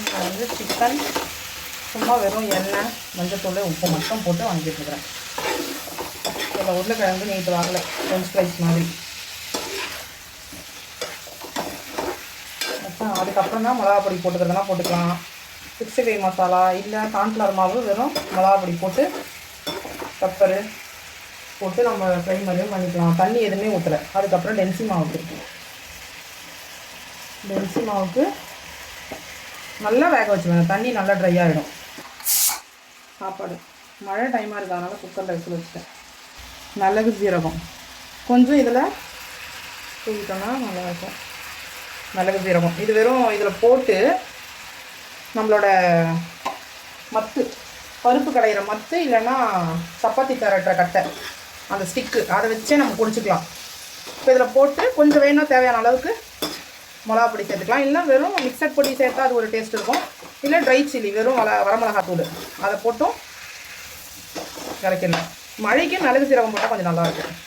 நான் வந்து சிக்கன் சும்மா வெறும் எண்ணெய் மஞ்சத்தூள் உப்பு மட்டும் போட்டு வாங்கிட்டுருக்குறேன். இதில் உருளைக்கிழங்கு நீட்டு வாங்கலை, ஃப்ரெஞ்ச் ஃப்ரைஸ் மாதிரி. அதுக்கப்புறம் தான் மிளகா பொடி போட்டுக்கிறதுனா போட்டுக்கலாம். 65 மசாலா இல்லை கார்ன்ஃப்ளவர் மாவு, வெறும் மிளகா பொடி போட்டு பெப்பரு போட்டு நம்ம ஃப்ரை மாதிரியும் பண்ணிக்கலாம். தண்ணி எதுவுமே ஊற்றலை. அதுக்கப்புறம் டென்சி மாவுக்கு நல்லா வேக வச்சுருவேன். தண்ணி நல்லா ட்ரை ஆகிடும். சாப்பாடு மழை டைமாக இருக்கிறதுனால குக்கரில் வச்சு வச்சுட்டேன். மிளகு சீரகம் கொஞ்சம் இதில் தூக்கிட்டோன்னா நல்லா இருக்கும். மிளகு சீரகம் இது வெறும் இதில் போட்டு நம்மளோட மத்து, பருப்பு கடையிற மத்து இல்லைன்னா சப்பாத்தி தரட்டுற கட்டை, அந்த ஸ்டிக்கு, அதை வச்சே நம்ம குடிச்சிக்கலாம். இப்போ இதில் போட்டு கொஞ்சம் வேணும் தேவையான அளவுக்கு மிளகா பொடி சேர்த்துக்கலாம். இல்லை வெறும் மிக்சட் பொடி சேர்த்தா அது ஒரு டேஸ்ட் இருக்கும். இல்லை ட்ரை சில்லி வெறும் வரமிளகாத்தூள் அதை போட்டும் இறக்கிடலாம். மழைக்கு மிளகு சீரகம் போட்டால் கொஞ்சம் நல்லாயிருக்கும்.